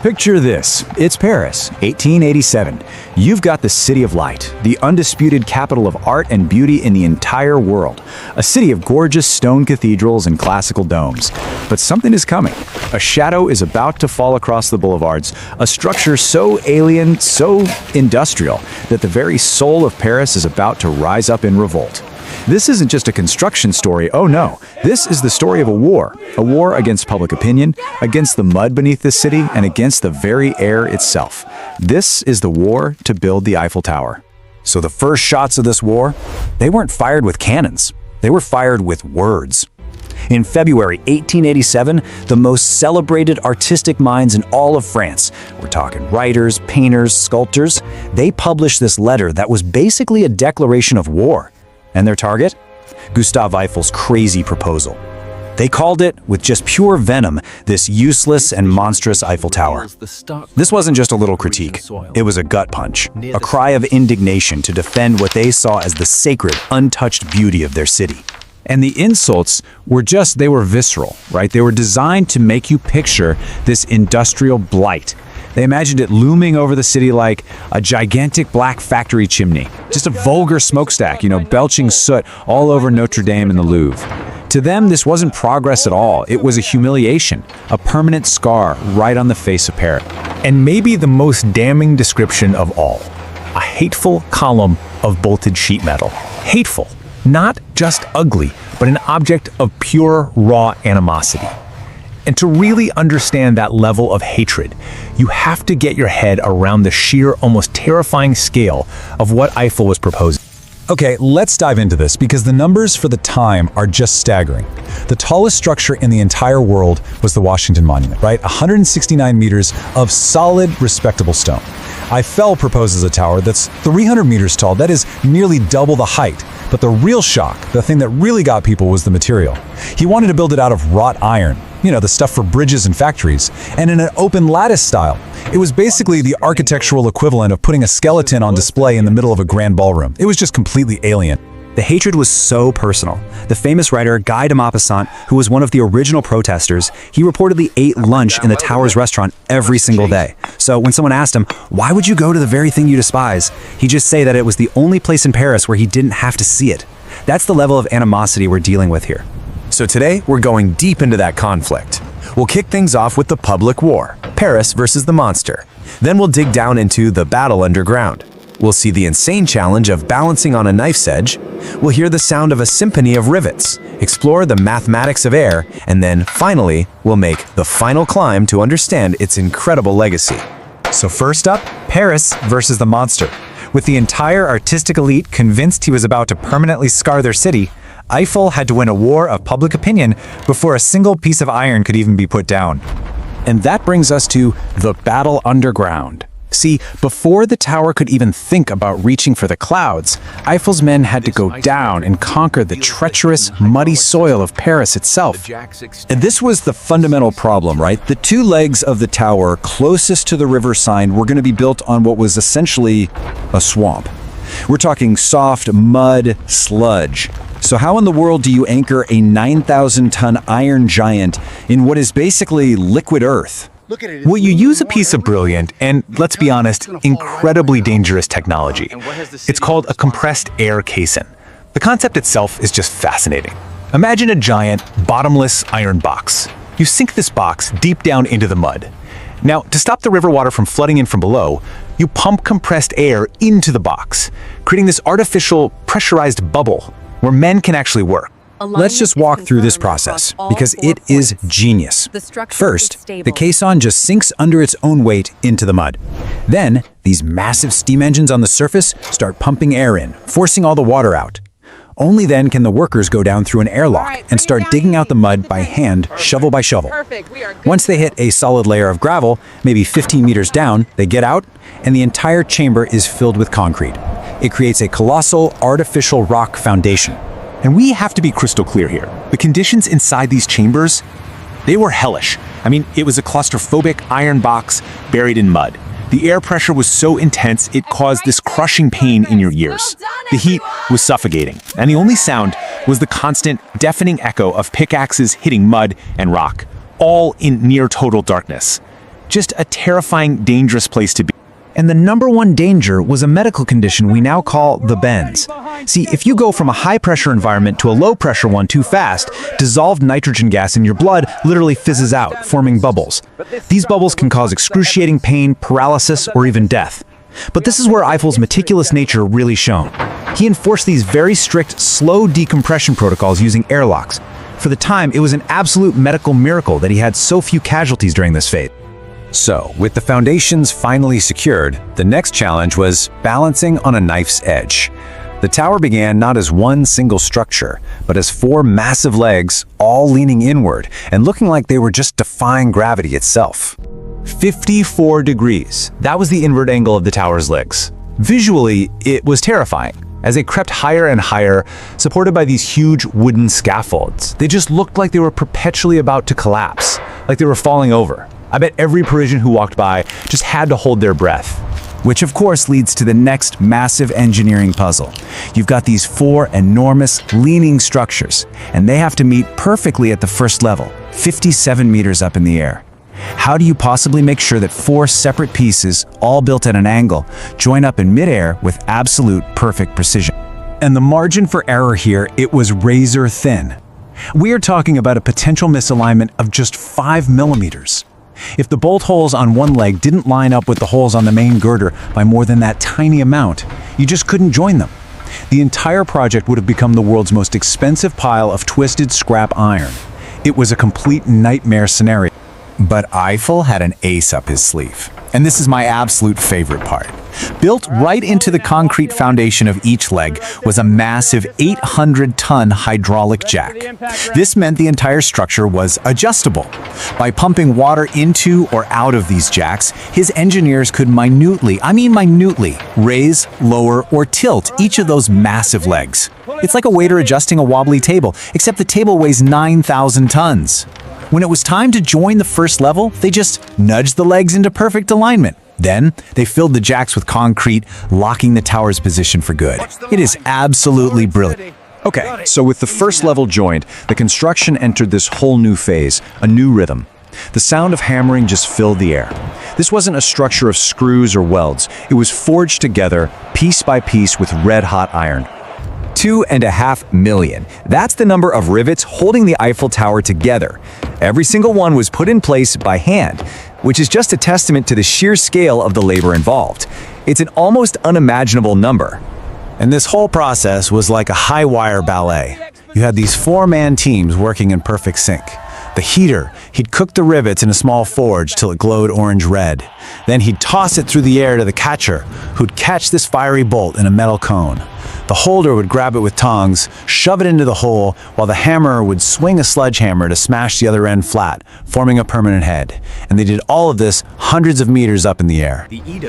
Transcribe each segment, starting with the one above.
Picture this. It's Paris, 1887. You've got the City of Light, the undisputed capital of art and beauty in the entire world. A city of gorgeous stone cathedrals and classical domes. But something is coming. A shadow is about to fall across the boulevards, a structure so alien, so industrial, that the very soul of Paris is about to rise up in revolt. This isn't just a construction story, oh no. This is the story of a war against public opinion, against the mud beneath the city, and against the very air itself. This is the war to build the Eiffel Tower. So the first shots of this war, they weren't fired with cannons. They were fired with words. In February 1887, the most celebrated artistic minds in all of France, we're talking writers, painters, sculptors, they published this letter that was basically a declaration of war. And their target? Gustave Eiffel's crazy proposal. They called it, with just pure venom, this useless and monstrous Eiffel Tower. This wasn't just a little critique. It was a gut punch, a cry of indignation to defend what they saw as the sacred, untouched beauty of their city. And the insults were they were visceral, right? They were designed to make you picture this industrial blight. They imagined it looming over the city like a gigantic black factory chimney. Just a vulgar smokestack, belching soot all over Notre Dame and the Louvre. To them, this wasn't progress at all. It was a humiliation, a permanent scar right on the face of Paris. And maybe the most damning description of all, a hateful column of bolted sheet metal. Hateful, not just ugly, but an object of pure, raw animosity. And to really understand that level of hatred, you have to get your head around the sheer, almost terrifying scale of what Eiffel was proposing. Okay, let's dive into this because the numbers for the time are just staggering. The tallest structure in the entire world was the Washington Monument, right? 169 meters of solid, respectable stone. Eiffel proposes a tower that's 300 meters tall. That is nearly double the height. But the real shock, the thing that really got people, was the material. He wanted to build it out of wrought iron, the stuff for bridges and factories, and in an open lattice style. It was basically the architectural equivalent of putting a skeleton on display in the middle of a grand ballroom. It was just completely alien. The hatred was so personal. The famous writer Guy de Maupassant, who was one of the original protesters, he reportedly ate lunch in the tower's restaurant every single day. So when someone asked him, why would you go to the very thing you despise? He'd just say that it was the only place in Paris where he didn't have to see it. That's the level of animosity we're dealing with here. So today, we're going deep into that conflict. We'll kick things off with the public war, Paris versus the monster. Then we'll dig down into the battle underground. We'll see the insane challenge of balancing on a knife's edge. We'll hear the sound of a symphony of rivets, explore the mathematics of air, and then, finally, we'll make the final climb to understand its incredible legacy. So first up, Paris versus the monster. With the entire artistic elite convinced he was about to permanently scar their city, Eiffel had to win a war of public opinion before a single piece of iron could even be put down. And that brings us to the battle underground. See, before the tower could even think about reaching for the clouds, Eiffel's men had to go down and conquer the treacherous, muddy soil of Paris itself. And this was the fundamental problem, right? The two legs of the tower closest to the river Seine were going to be built on what was essentially a swamp. We're talking soft mud sludge. So how in the world do you anchor a 9,000-ton iron giant in what is basically liquid earth? Well, you use a piece of brilliant and, let's be honest, incredibly dangerous technology. It's called a compressed air caisson. The concept itself is just fascinating. Imagine a giant, bottomless iron box. You sink this box deep down into the mud. Now, to stop the river water from flooding in from below, you pump compressed air into the box, creating this artificial pressurized bubble where men can actually work. Let's just walk through this process, because it is genius. First, the caisson just sinks under its own weight into the mud. Then, these massive steam engines on the surface start pumping air in, forcing all the water out. Only then can the workers go down through an airlock and start digging out the mud by hand, shovel by shovel. Once they hit a solid layer of gravel, maybe 15 meters down, they get out, and the entire chamber is filled with concrete. It creates a colossal artificial rock foundation. And we have to be crystal clear here. The conditions inside these chambers, they were hellish. I mean, it was a claustrophobic iron box buried in mud. The air pressure was so intense, it caused this crushing pain in your ears. The heat was suffocating, and the only sound was the constant, deafening echo of pickaxes hitting mud and rock, all in near total darkness. just a terrifying, dangerous place to be. And the number one danger was a medical condition we now call the bends. See, if you go from a high-pressure environment to a low-pressure one too fast, dissolved nitrogen gas in your blood literally fizzes out, forming bubbles. These bubbles can cause excruciating pain, paralysis, or even death. But this is where Eiffel's meticulous nature really shone. He enforced these very strict, slow decompression protocols using airlocks. For the time, it was an absolute medical miracle that he had so few casualties during this phase. So, with the foundations finally secured, the next challenge was balancing on a knife's edge. The tower began not as one single structure, but as four massive legs, all leaning inward and looking like they were just defying gravity itself. 54 degrees. That was the inward angle of the tower's legs. Visually, it was terrifying. As they crept higher and higher, supported by these huge wooden scaffolds, they just looked like they were perpetually about to collapse, like they were falling over. I bet every Parisian who walked by just had to hold their breath. Which of course leads to the next massive engineering puzzle. You've got these four enormous leaning structures, and they have to meet perfectly at the first level, 57 meters up in the air. How do you possibly make sure that four separate pieces, all built at an angle, join up in midair with absolute perfect precision? And the margin for error here, it was razor thin. We are talking about a potential misalignment of just 5 millimeters. If the bolt holes on one leg didn't line up with the holes on the main girder by more than that tiny amount, you just couldn't join them. The entire project would have become the world's most expensive pile of twisted scrap iron. It was a complete nightmare scenario. But Eiffel had an ace up his sleeve. And this is my absolute favorite part. Built right into the concrete foundation of each leg was a massive 800-ton hydraulic jack. This meant the entire structure was adjustable. By pumping water into or out of these jacks, his engineers could minutely, raise, lower, or tilt each of those massive legs. It's like a waiter adjusting a wobbly table, except the table weighs 9,000 tons. When it was time to join the first level, they just nudged the legs into perfect alignment. Then, they filled the jacks with concrete, locking the tower's position for good. It is absolutely brilliant. Okay, so with the first level joined, the construction entered this whole new phase, a new rhythm. The sound of hammering just filled the air. This wasn't a structure of screws or welds. It was forged together, piece by piece, with red-hot iron. 2.5 million. That's the number of rivets holding the Eiffel Tower together. Every single one was put in place by hand, which is just a testament to the sheer scale of the labor involved. It's an almost unimaginable number. And this whole process was like a high-wire ballet. You had these four-man teams working in perfect sync. The heater, he'd cook the rivets in a small forge till it glowed orange-red. Then he'd toss it through the air to the catcher, who'd catch this fiery bolt in a metal cone. The holder would grab it with tongs, shove it into the hole, while the hammerer would swing a sledgehammer to smash the other end flat, forming a permanent head. And they did all of this hundreds of meters up in the air.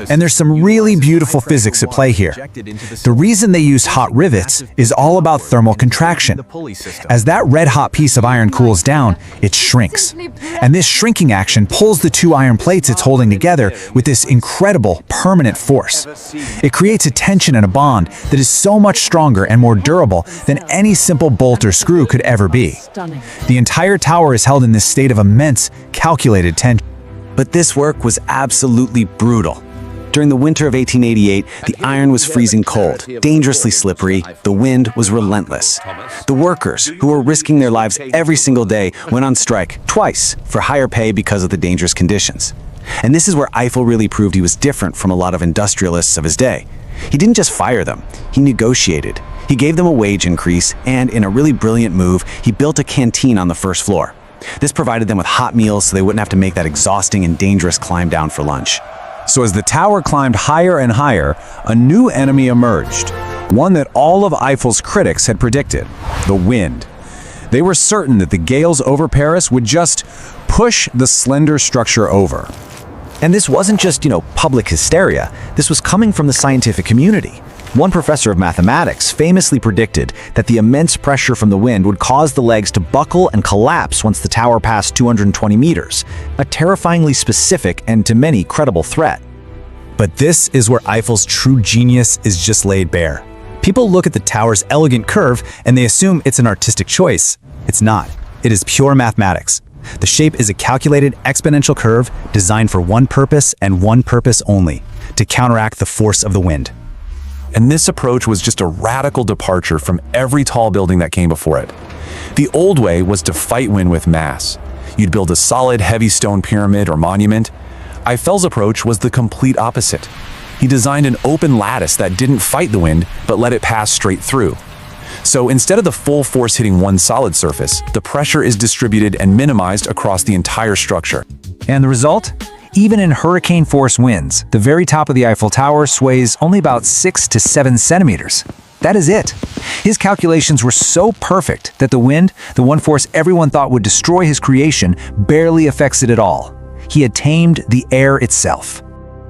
And there's some really beautiful physics at play here. The reason they use hot rivets is all about thermal contraction. As that red-hot piece of iron cools down, it shrinks. And this shrinking action pulls the two iron plates it's holding together with this incredible permanent force. It creates a tension and a bond that is so much stronger and more durable than any simple bolt or screw could ever be. The entire tower is held in this state of immense, calculated tension. But this work was absolutely brutal. During the winter of 1888, the iron was freezing cold, dangerously slippery, the wind was relentless. The workers, who were risking their lives every single day, went on strike twice for higher pay because of the dangerous conditions. And this is where Eiffel really proved he was different from a lot of industrialists of his day. He didn't just fire them, he negotiated. He gave them a wage increase, and in a really brilliant move, he built a canteen on the first floor. This provided them with hot meals so they wouldn't have to make that exhausting and dangerous climb down for lunch. So as the tower climbed higher and higher, a new enemy emerged. One that all of Eiffel's critics had predicted: the wind. They were certain that the gales over Paris would just push the slender structure over. And this wasn't just, public hysteria. This was coming from the scientific community. One professor of mathematics famously predicted that the immense pressure from the wind would cause the legs to buckle and collapse once the tower passed 220 meters, a terrifyingly specific and to many credible threat. But this is where Eiffel's true genius is just laid bare. People look at the tower's elegant curve and they assume it's an artistic choice. It's not. It is pure mathematics. The shape is a calculated exponential curve designed for one purpose and one purpose only: to counteract the force of the wind. And this approach was just a radical departure from every tall building that came before it. The old way was to fight wind with mass. You'd build a solid, heavy stone pyramid or monument. Eiffel's approach was the complete opposite. He designed an open lattice that didn't fight the wind, but let it pass straight through. So instead of the full force hitting one solid surface, the pressure is distributed and minimized across the entire structure. And the result? Even in hurricane-force winds, the very top of the Eiffel Tower sways only about 6 to 7 centimeters. That is it. His calculations were so perfect that the wind, the one force everyone thought would destroy his creation, barely affects it at all. He had tamed the air itself.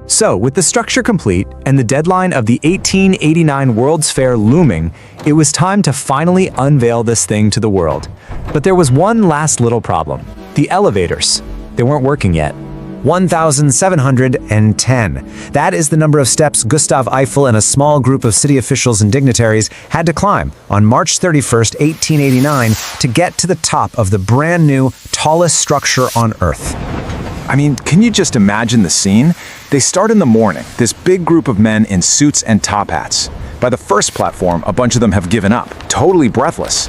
So, with the structure complete and the deadline of the 1889 World's Fair looming, it was time to finally unveil this thing to the world. But there was one last little problem: the elevators. They weren't working yet. 1,710. That is the number of steps Gustave Eiffel and a small group of city officials and dignitaries had to climb on March 31st, 1889 to get to the top of the brand new, tallest structure on Earth. I mean, can you just imagine the scene? They start in the morning, this big group of men in suits and top hats. By the first platform, a bunch of them have given up, totally breathless.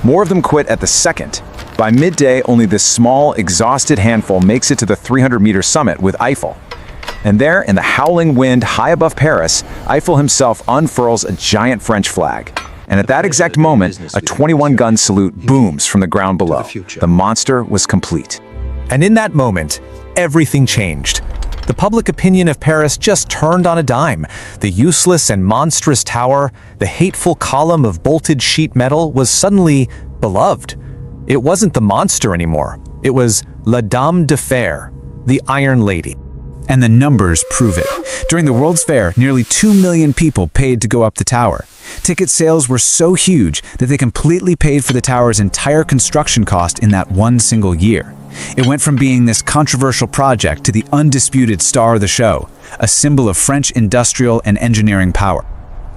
More of them quit at the second. By midday, only this small, exhausted handful makes it to the 300-meter summit with Eiffel. And there, in the howling wind high above Paris, Eiffel himself unfurls a giant French flag. And at that exact moment, a 21-gun salute booms from the ground below. The monster was complete. And in that moment, everything changed. The public opinion of Paris just turned on a dime. The useless and monstrous tower, the hateful column of bolted sheet metal, was suddenly beloved. It wasn't the monster anymore. It was La Dame de Fer, the Iron Lady. And the numbers prove it. During the World's Fair, nearly 2 million people paid to go up the tower. Ticket sales were so huge that they completely paid for the tower's entire construction cost in that one single year. It went from being this controversial project to the undisputed star of the show, a symbol of French industrial and engineering power.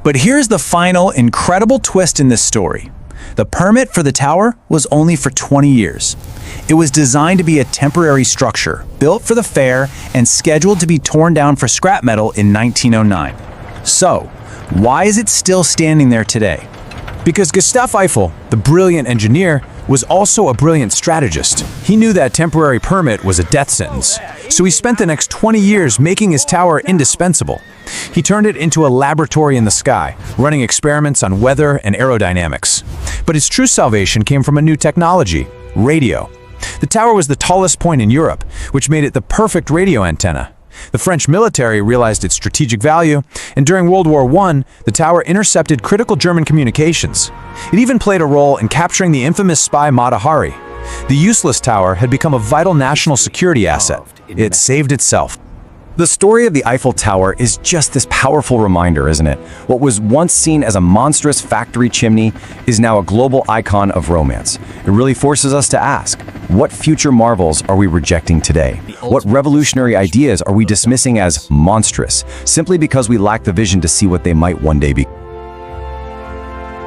But here's the final, incredible twist in this story. The permit for the tower was only for 20 years. It was designed to be a temporary structure, built for the fair and scheduled to be torn down for scrap metal in 1909. So, why is it still standing there today? Because Gustave Eiffel, the brilliant engineer, was also a brilliant strategist. He knew that temporary permit was a death sentence, so he spent the next 20 years making his tower indispensable. He turned it into a laboratory in the sky, running experiments on weather and aerodynamics. But his true salvation came from a new technology: radio. The tower was the tallest point in Europe, which made it the perfect radio antenna. The French military realized its strategic value, and during World War I, the tower intercepted critical German communications. It even played a role in capturing the infamous spy Mata Hari. The useless tower had become a vital national security asset. It saved itself. The story of the Eiffel Tower is just this powerful reminder, isn't it? What was once seen as a monstrous factory chimney is now a global icon of romance. It really forces us to ask, what future marvels are we rejecting today? What revolutionary ideas are we dismissing as monstrous, simply because we lack the vision to see what they might one day be?